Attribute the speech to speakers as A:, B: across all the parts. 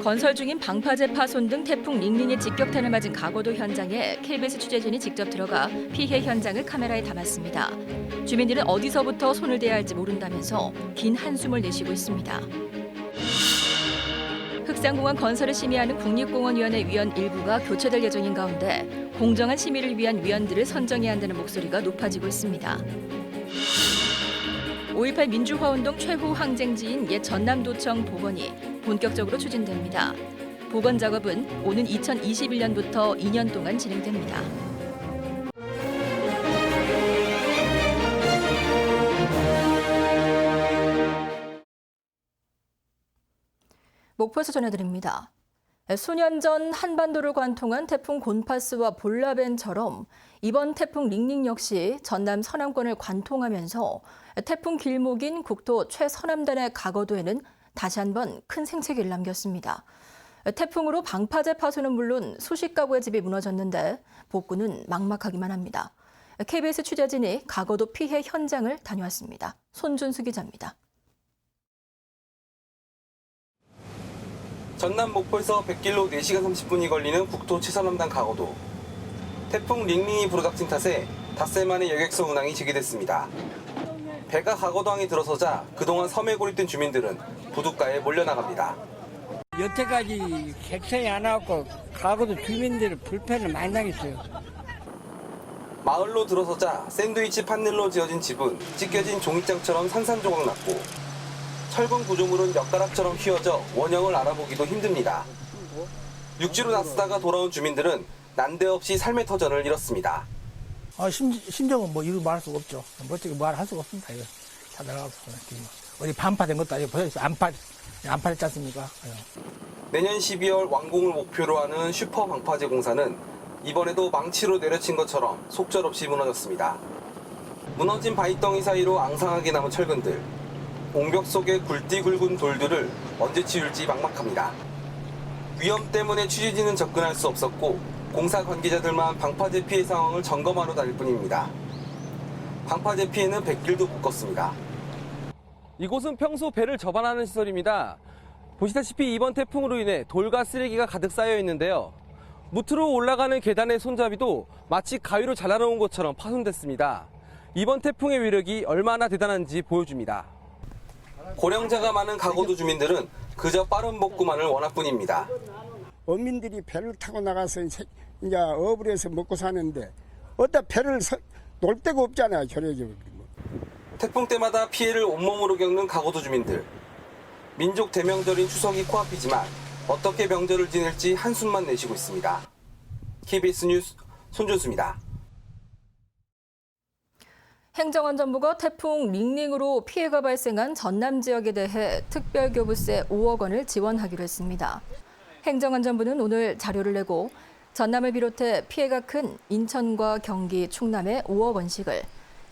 A: 건설 중인 방파제 파손 등 태풍 링링의 직격탄을 맞은 가거도 현장에 KBS 취재진이 직접 들어가 피해 현장을 카메라에 담았습니다. 주민들은 어디서부터 손을 대야 할지 모른다면서 긴 한숨을 내쉬고 있습니다. 흑산공원 건설을 심의하는 국립공원위원회 위원 일부가 교체될 예정인 가운데 공정한 심의를 위한 위원들을 선정해야 한다는 목소리가 높아지고 있습니다. 5.18 민주화운동 최후 항쟁지인 옛 전남도청 복원이 본격적으로 추진됩니다. 복원 작업은 오는 2021년부터 2년 동안 진행됩니다. 목포에서 전해드립니다. 수년 전 한반도를 관통한 태풍 곤파스와 볼라벤처럼 이번 태풍 링링 역시 전남 서남권을 관통하면서 태풍 길목인 국토 최서남단의 가거도에는 다시 한번 큰 생채기를 남겼습니다. 태풍으로 방파제 파손은 물론 수십 가구의 집이 무너졌는데 복구는 막막하기만 합니다. KBS 취재진이 가거도 피해 현장을 다녀왔습니다. 손준수 기자입니다.
B: 전남 목포에서 100길로 4시간 30분이 걸리는 국토 최서남단 가거도. 태풍 링링이 불어닥친 탓에 닷새 만에 여객선 운항이 재개됐습니다. 배가 가거도항에 들어서자 그동안 섬에 고립된 주민들은 부둣가에 몰려나갑니다.
C: 여태까지 객선이 안 와갖고 가거도 주민들 불편을 많이 당했어요.
B: 마을로 들어서자 샌드위치 판넬로 지어진 집은 찢겨진 종이장처럼 산산조각 났고 철근 구조물은 엿가락처럼 휘어져 원형을 알아보기도 힘듭니다. 육지로 나서다가 돌아온 주민들은 난데없이 삶의 터전을 잃었습니다.
D: 심정은 뭐 이루 말할 수가 없죠. 어떻게 말할 수가 없습니다. 이거 찾아가서 어디 반파된 것도 아니고 보여주세요. 안 팔렸지 않습니까?
B: 내년 12월 완공을 목표로 하는 슈퍼 방파제 공사는 이번에도 망치로 내려친 것처럼 속절없이 무너졌습니다. 무너진 바위덩이 사이로 앙상하게 남은 철근들, 옹벽 속의 굵디 굵은 돌들을 언제 치울지 막막합니다. 위험 때문에 취재진은 접근할 수 없었고 공사 관계자들만 방파제 피해 상황을 점검하러 다닐 뿐입니다. 방파제 피해는 100길도 못 걷습니다.
E: 이곳은 평소 배를 접안하는 시설입니다. 보시다시피 이번 태풍으로 인해 돌과 쓰레기가 가득 쌓여 있는데요. 무트로 올라가는 계단의 손잡이도 마치 가위로 잘라놓은 것처럼 파손됐습니다. 이번 태풍의 위력이 얼마나 대단한지 보여줍니다.
B: 고령자가 많은 가거도 주민들은 그저 빠른 복구만을 원할 뿐입니다.
F: 어민들이 배를 타고 나가서 이제 어부를 해서 먹고 사는데 어디다 배를 놓을 데가 없잖아요. 저녁에.
B: 태풍 때마다 피해를 온몸으로 겪는 가거도 주민들. 민족 대명절인 추석이 코앞이지만 어떻게 명절을 지낼지 한숨만 내쉬고 있습니다. KBS 뉴스 손준수입니다.
A: 행정안전부가 태풍 링링으로 피해가 발생한 전남 지역에 대해 특별교부세 5억 원을 지원하기로 했습니다. 행정안전부는 오늘 자료를 내고 전남을 비롯해 피해가 큰 인천과 경기, 충남에 5억 원씩을,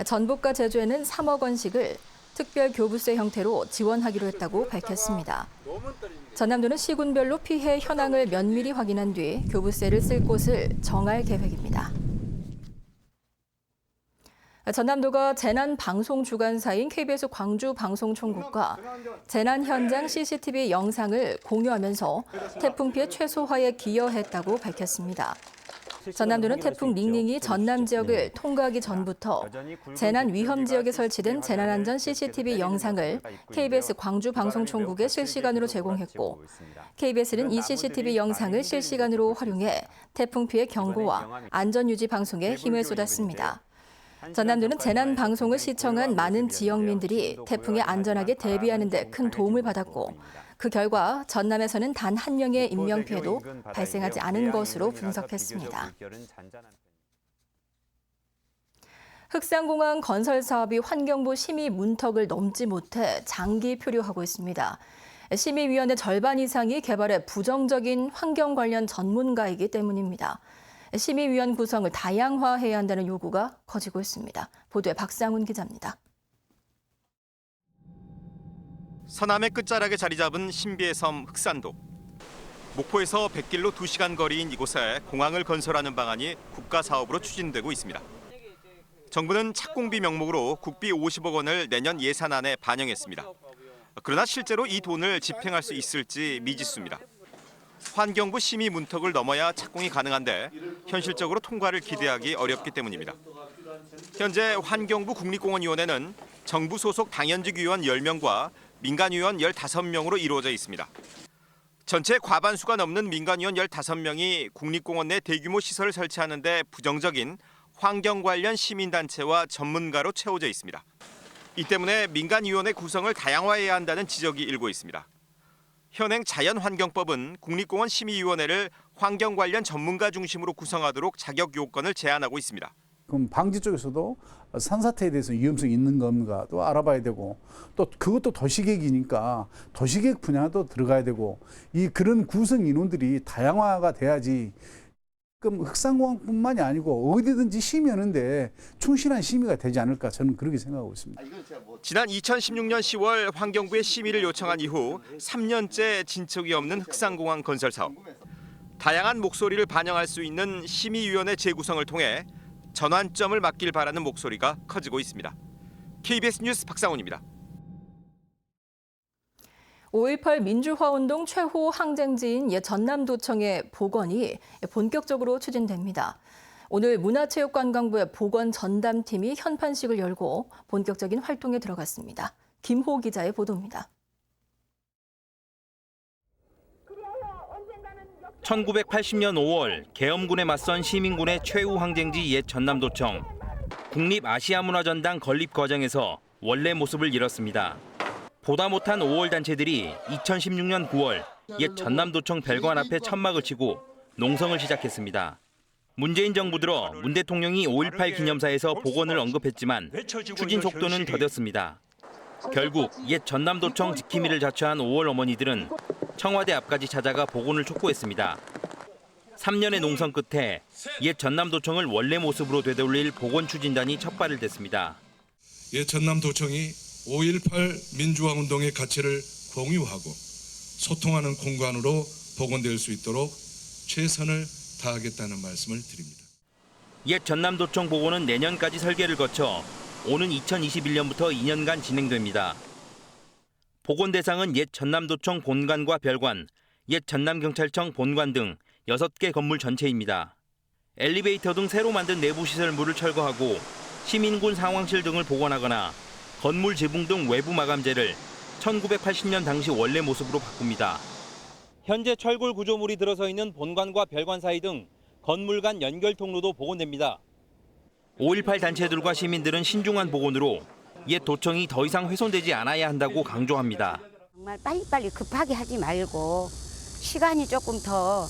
A: 전북과 제주에는 3억 원씩을 특별교부세 형태로 지원하기로 했다고 밝혔습니다. 전남도는 시군별로 피해 현황을 면밀히 확인한 뒤 교부세를 쓸 곳을 정할 계획입니다. 전남도가 재난방송주관사인 KBS 광주방송총국과 재난 현장 CCTV 영상을 공유하면서 태풍 피해 최소화에 기여했다고 밝혔습니다. 전남도는 태풍 링링이 전남 지역을 통과하기 전부터 재난 위험 지역에 설치된 재난안전 CCTV 영상을 KBS 광주방송총국에 실시간으로 제공했고 KBS는 이 CCTV 영상을 실시간으로 활용해 태풍 피해 경고와 안전유지 방송에 힘을 쏟았습니다. 전남도는 재난 방송을 시청한 많은 지역민들이 태풍에 안전하게 대비하는 데 큰 도움을 받았고 그 결과 전남에서는 단 한 명의 인명피해도 발생하지 않은 것으로 분석했습니다. 흑산공항 건설 사업이 환경부 심의 문턱을 넘지 못해 장기 표류하고 있습니다. 심의위원회 절반 이상이 개발에 부정적인 환경 관련 전문가이기 때문입니다. 심의위원 구성을 다양화해야 한다는 요구가 커지고 있습니다. 보도에 박상훈 기자입니다.
G: 서남의 끝자락에 자리 잡은 신비의 섬 흑산도. 목포에서 100길로 2시간 거리인 이곳에 공항을 건설하는 방안이 국가 사업으로 추진되고 있습니다. 정부는 착공비 명목으로 국비 50억 원을 내년 예산안에 반영했습니다. 그러나 실제로 이 돈을 집행할 수 있을지 미지수입니다. 환경부 심의 문턱을 넘어야 착공이 가능한데 현실적으로 통과를 기대하기 어렵기 때문입니다. 현재 환경부 국립공원위원회는 정부 소속 당연직 위원 10명과 민간위원 15명으로 이루어져 있습니다. 전체 과반수가 넘는 민간위원 15명이 국립공원 내 대규모 시설을 설치하는 데 부정적인 환경 관련 시민단체와 전문가로 채워져 있습니다. 이 때문에 민간위원회 구성을 다양화해야 한다는 지적이 일고 있습니다. 현행 자연환경법은 국립공원 심의위원회를 환경 관련 전문가 중심으로 구성하도록 자격 요건을 제한하고 있습니다.
H: 그럼 방지 쪽에서도 산사태에 대해서 위험성이 있는 건가도 알아봐야 되고 또 그것도 도시계획이니까 도시계획 분야도 들어가야 되고 그런 구성 인원들이 다양화가 돼야지 그럼 흑산공원뿐만이 아니고 어디든지 심의하는데 충실한 심의가 되지 않을까 저는 그렇게 생각하고 있습니다.
G: 지난 2016년 10월 환경부에 심의를 요청한 이후 3년째 진척이 없는 흑산공원 건설 사업. 다양한 목소리를 반영할 수 있는 심의위원회 재구성을 통해 전환점을 맞길 바라는 목소리가 커지고 있습니다. KBS 뉴스 박상훈입니다.
A: 5.18 민주화운동 최후 항쟁지인 옛 전남도청의 복원이 본격적으로 추진됩니다. 오늘 문화체육관광부의 복원 전담팀이 현판식을 열고 본격적인 활동에 들어갔습니다. 김호 기자의 보도입니다.
I: 1980년 5월 계엄군에 맞선 시민군의 최후 항쟁지 옛 전남도청. 국립아시아문화전당 건립 과정에서 원래 모습을 잃었습니다. 보다 못한 5월 단체들이 2016년 9월 옛 전남도청 별관 앞에 천막을 치고 농성을 시작했습니다. 문재인 정부 들어 문 대통령이 5.18 기념사에서 복원을 언급했지만 추진 속도는 더뎠습니다. 결국 옛 전남도청 지킴이를 자처한 5월 어머니들은 청와대 앞까지 찾아가 복원을 촉구했습니다. 3년의 농성 끝에 옛 전남도청을 원래 모습으로 되돌릴 복원 추진단이 첫 발을 댔습니다.
J: 옛 전남도청이 5.18 민주화운동의 가치를 공유하고 소통하는 공간으로 복원될 수 있도록 최선을 다하겠다는 말씀을 드립니다.
I: 옛 전남도청 복원은 내년까지 설계를 거쳐 오는 2021년부터 2년간 진행됩니다. 복원 대상은 옛 전남도청 본관과 별관, 옛 전남경찰청 본관 등 6개 건물 전체입니다. 엘리베이터 등 새로 만든 내부 시설물을 철거하고 시민군 상황실 등을 복원하거나 건물 지붕 등 외부 마감재를 1980년 당시 원래 모습으로 바꿉니다. 현재 철골 구조물이 들어서 있는 본관과 별관 사이 등 건물 간 연결 통로도 복원됩니다. 5.18 단체들과 시민들은 신중한 복원으로 옛 도청이 더 이상 훼손되지 않아야 한다고 강조합니다.
K: 정말 빨리빨리 급하게 하지 말고 시간이 조금 더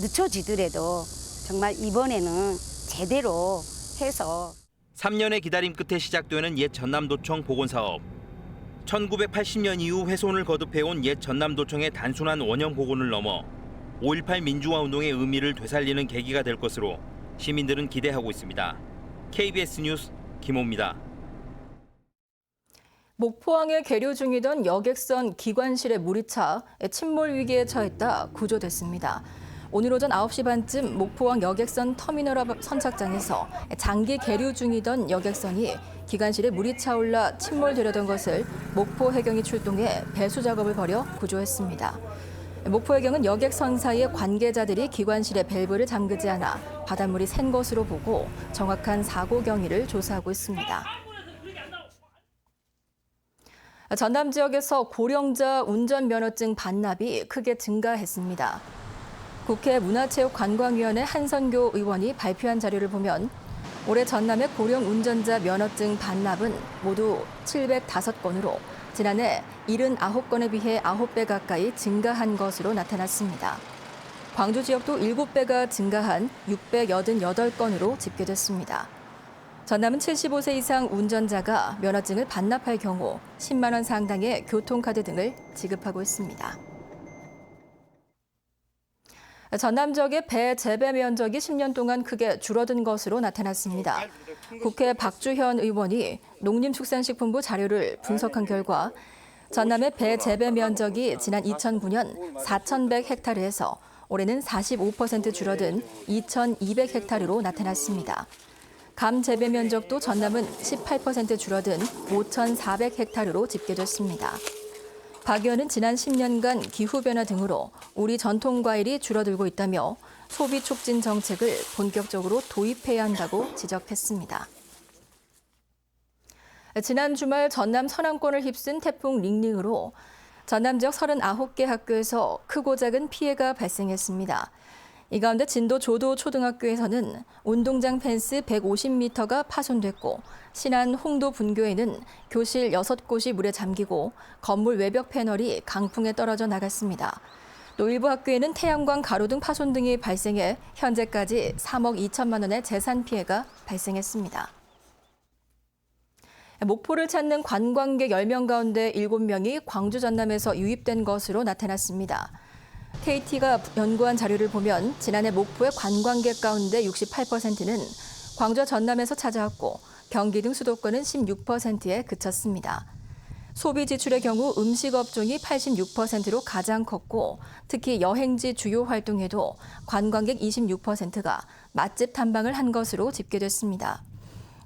K: 늦춰지더라도 정말 이번에는 제대로 해서
I: 3년의 기다림 끝에 시작되는 옛 전남도청 복원 사업. 1980년 이후 훼손을 거듭해온 옛 전남도청의 단순한 원형 복원을 넘어 5.18 민주화 운동의 의미를 되살리는 계기가 될 것으로 시민들은 기대하고 있습니다. KBS 뉴스 김호입니다.
A: 목포항에 계류 중이던 여객선 기관실에 물이 차 침몰 위기에 처했다 구조됐습니다. 오늘 오전 9시 반쯤 목포항 여객선 터미널 앞 선착장에서 장기 계류 중이던 여객선이 기관실에 물이 차올라 침몰되려던 것을 목포해경이 출동해 배수 작업을 벌여 구조했습니다. 목포해경은 여객선사의 관계자들이 기관실의 밸브를 잠그지 않아 바닷물이 샌 것으로 보고 정확한 사고 경위를 조사하고 있습니다. 전남 지역에서 고령자 운전면허증 반납이 크게 증가했습니다. 국회 문화체육관광위원회 한선교 의원이 발표한 자료를 보면 올해 전남의 고령 운전자 면허증 반납은 모두 705건으로 지난해 79건에 비해 9배 가까이 증가한 것으로 나타났습니다. 광주 지역도 7배가 증가한 688건으로 집계됐습니다. 전남은 75세 이상 운전자가 면허증을 반납할 경우 10만 원 상당의 교통카드 등을 지급하고 있습니다. 전남 지역의 배 재배 면적이 10년 동안 크게 줄어든 것으로 나타났습니다. 국회 박주현 의원이 농림축산식품부 자료를 분석한 결과 전남의 배 재배 면적이 지난 2009년 4,100헥타르에서 올해는 45% 줄어든 2,200헥타르로 나타났습니다. 감 재배 면적도 전남은 18% 줄어든 5,400헥타르로 집계됐습니다. 박 의원은 지난 10년간 기후변화 등으로 우리 전통 과일이 줄어들고 있다며 소비 촉진 정책을 본격적으로 도입해야 한다고 지적했습니다. 지난 주말 전남 서남권을 휩쓴 태풍 링링으로 전남 지역 39개 학교에서 크고 작은 피해가 발생했습니다. 이 가운데 진도 조도 초등학교에서는 운동장 펜스 150m가 파손됐고 신안 홍도 분교에는 교실 6곳이 물에 잠기고 건물 외벽 패널이 강풍에 떨어져 나갔습니다. 또 일부 학교에는 태양광 가로 등 파손 등이 발생해 현재까지 3억 2천만 원의 재산 피해가 발생했습니다. 목포를 찾는 관광객 10명 가운데 7명이 광주 전남에서 유입된 것으로 나타났습니다. KT가 연구한 자료를 보면 지난해 목포의 관광객 가운데 68%는 광주와 전남에서 찾아왔고 경기 등 수도권은 16%에 그쳤습니다. 소비 지출의 경우 음식 업종이 86%로 가장 컸고 특히 여행지 주요 활동에도 관광객 26%가 맛집 탐방을 한 것으로 집계됐습니다.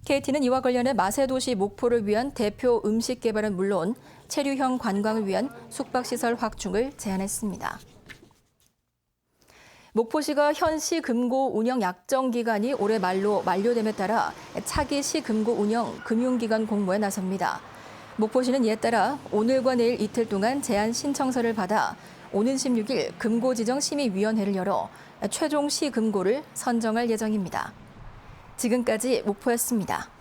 A: KT는 이와 관련해 마세도시 목포를 위한 대표 음식 개발은 물론 체류형 관광을 위한 숙박시설 확충을 제안했습니다. 목포시가 현시 금고 운영 약정 기간이 올해 말로 만료됨에 따라 차기 시 금고 운영 금융기관 공모에 나섭니다. 목포시는 이에 따라 오늘과 내일 이틀 동안 제안 신청서를 받아 오는 16일 금고 지정 심의위원회를 열어 최종 시 금고를 선정할 예정입니다. 지금까지 목포였습니다.